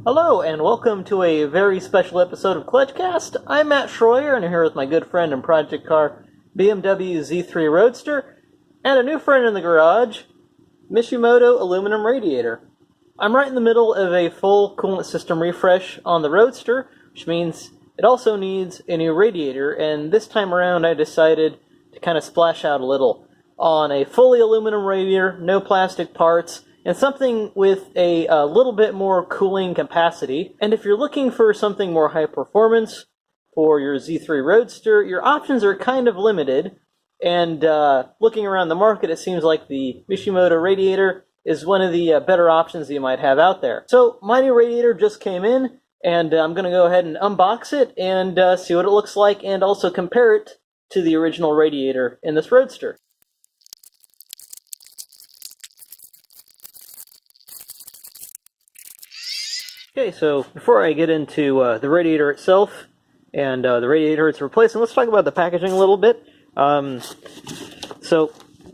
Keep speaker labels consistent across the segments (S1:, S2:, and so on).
S1: Hello, and welcome to a very special episode of Clutchcast. I'm Matt Schroyer, and I'm here with my good friend and project car, BMW Z3 Roadster, and a new friend in the garage, Mishimoto aluminum radiator. I'm right in the middle of a full coolant system refresh on the Roadster, which means it also needs a new radiator, and this time around I decided to kind of splash out a little on a fully aluminum radiator, no plastic parts, and something with a little bit more cooling capacity. And if you're looking for something more high performance for your Z3 Roadster, your options are kind of limited. And looking around the market, it seems like the Mishimoto radiator is one of the better options that you might have out there. So my new radiator just came in, and I'm going to go ahead and unbox it and see what it looks like, and also compare it to the original radiator in this Roadster. Okay, so before I get into the radiator itself and the radiator it's replacing, let's talk about the packaging a little bit. So,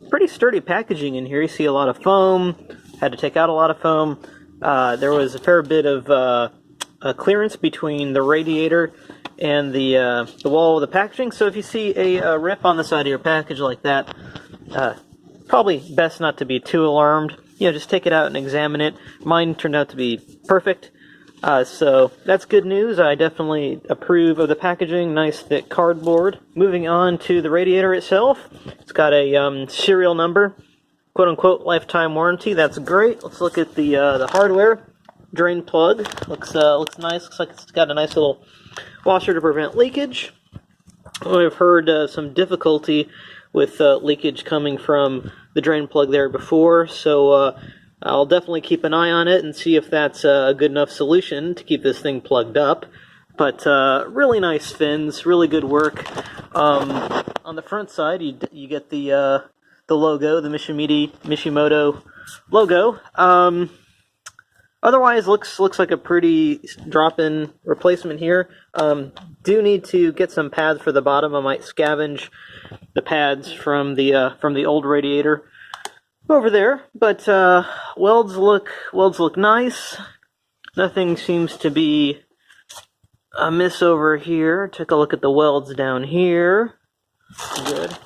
S1: pretty sturdy packaging in here. You see a lot of foam. Had to take out a lot of foam. There was a fair bit of clearance between the radiator and the wall of the packaging. So if you see a rip on the side of your package like that, probably best not to be too alarmed. You know, just take it out and examine it. Mine turned out to be perfect. So that's good news. I definitely approve of the packaging. Nice thick cardboard. Moving on to the radiator itself. It's got a serial number, quote-unquote lifetime warranty. That's great. Let's look at the hardware. Drain plug. Looks nice. Looks like it's got a nice little washer to prevent leakage. I've heard some difficulty with leakage coming from the drain plug there before, so I'll definitely keep an eye on it and see if that's a good enough solution to keep this thing plugged up. But really nice fins, really good work. On the front side, you get the logo, the Mishimoto logo. Otherwise, looks like a pretty drop-in replacement here. Do need to get some pads for the bottom. I might scavenge the pads from the old radiator over there, but welds look nice. Nothing seems to be amiss over here. Take a look at the welds down here. Good.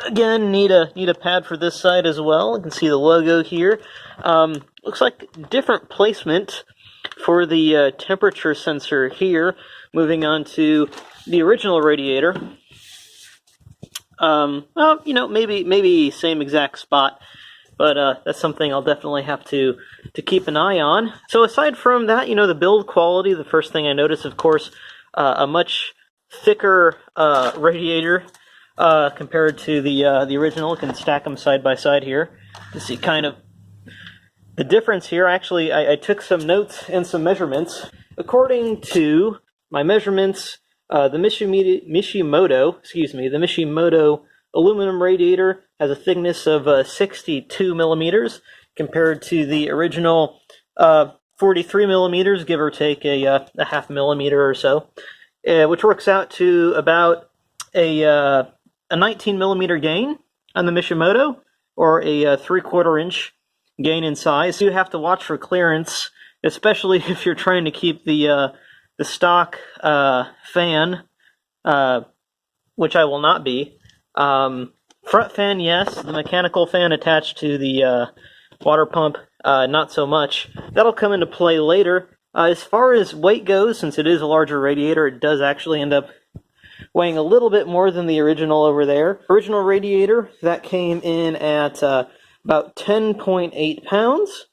S1: Again, need a pad for this side as well. You can see the logo here. Looks like different placement for the temperature sensor here. Moving on to the original radiator. Well, you know, maybe same exact spot. But that's something I'll definitely have to keep an eye on. So aside from that, you know, the build quality, the first thing I notice, of course, a much thicker radiator compared to the original. You can stack them side by side here to see kind of the difference here. Actually, I took some notes and some measurements. According to my measurements, the Mishimoto aluminum radiator has a thickness of 62 millimeters compared to the original 43 millimeters, give or take a half millimeter or so, which works out to about a 19 millimeter gain on the Mishimoto, or a 3/4 inch gain in size. So you have to watch for clearance, especially if you're trying to keep the stock fan, which I will not be. Front fan, yes. The mechanical fan attached to the water pump, not so much. That'll come into play later. As far as weight goes, since it is a larger radiator, it does actually end up weighing a little bit more than the original over there. Original radiator, that came in at about 10.8 pounds.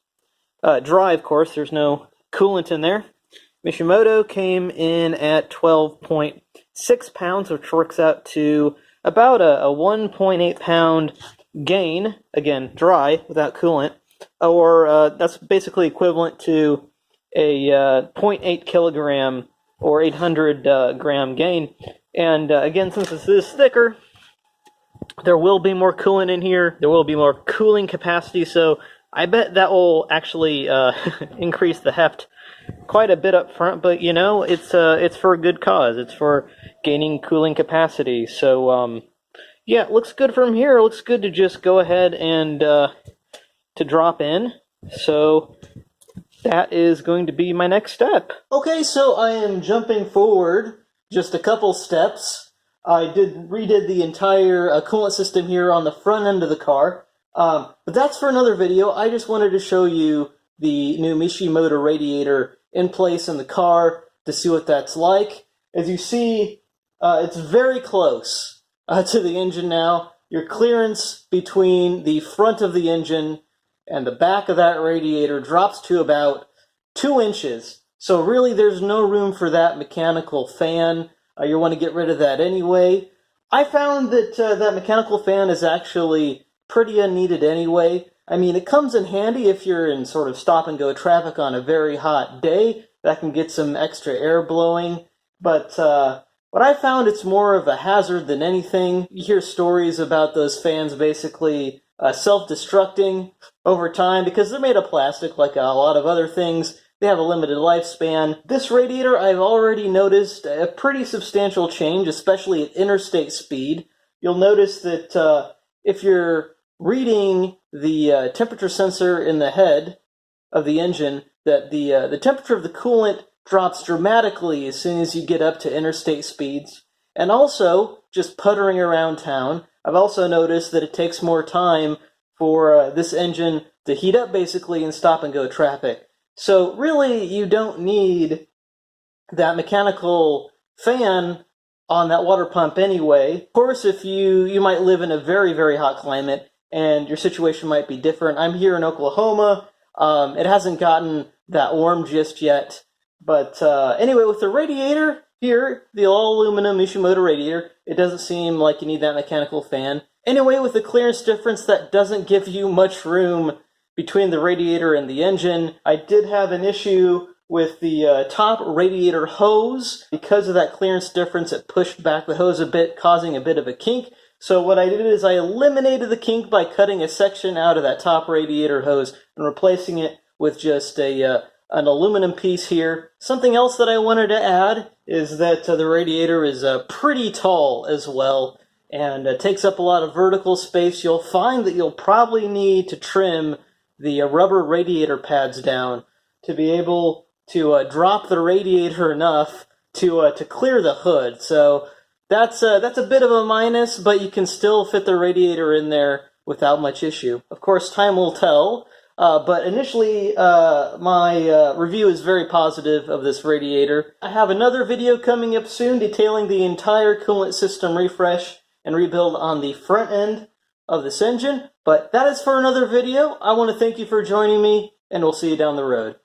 S1: Dry, of course, there's no coolant in there. Mishimoto came in at 12.6 pounds, which works out to about a 1.8 pound gain, again, dry, without coolant, or that's basically equivalent to a 0.8 kilogram or 800 gram gain. And again, since this is thicker, there will be more coolant in here, there will be more cooling capacity, so I bet that will actually increase the heft quite a bit up front, but you know, it's for a good cause. It's for gaining cooling capacity. So yeah, it looks good from here. It looks good to just go ahead and to drop in. So that is going to be my next step. Okay, so I am jumping forward just a couple steps. I redid the entire coolant system here on the front end of the car, but that's for another video. I just wanted to show you the new Mishimoto radiator in place in the car to see what that's like. As you see, it's very close to the engine now. Your clearance between the front of the engine and the back of that radiator drops to about 2 inches. So really there's no room for that mechanical fan. You want to get rid of that anyway. I found that that mechanical fan is actually pretty unneeded anyway. I mean, it comes in handy if you're in sort of stop-and-go traffic on a very hot day. That can get some extra air blowing. But what I found, it's more of a hazard than anything. You hear stories about those fans basically self-destructing over time because they're made of plastic like a lot of other things. They have a limited lifespan. This radiator, I've already noticed a pretty substantial change, especially at interstate speed. You'll notice that if you're reading the temperature sensor in the head of the engine, that the temperature of the coolant drops dramatically as soon as you get up to interstate speeds. And also, just puttering around town, I've also noticed that it takes more time for this engine to heat up basically in stop-and-go traffic. So really, you don't need that mechanical fan on that water pump anyway. Of course, if you might live in a very, very hot climate, and your situation might be different. I'm here in Oklahoma. It hasn't gotten that warm just yet. But anyway, with the radiator here, the all-aluminum Mishimoto radiator, it doesn't seem like you need that mechanical fan. Anyway, with the clearance difference, that doesn't give you much room between the radiator and the engine. I did have an issue with the top radiator hose. Because of that clearance difference, it pushed back the hose a bit, causing a bit of a kink. So what I did is I eliminated the kink by cutting a section out of that top radiator hose and replacing it with just an aluminum piece here. Something else that I wanted to add is that the radiator is pretty tall as well and takes up a lot of vertical space. You'll find that you'll probably need to trim the rubber radiator pads down to be able to drop the radiator enough to clear the hood. So that's a bit of a minus, but you can still fit the radiator in there without much issue. Of course, time will tell, but initially my review is very positive of this radiator. I have another video coming up soon detailing the entire coolant system refresh and rebuild on the front end of this engine, but that is for another video. I want to thank you for joining me, and we'll see you down the road.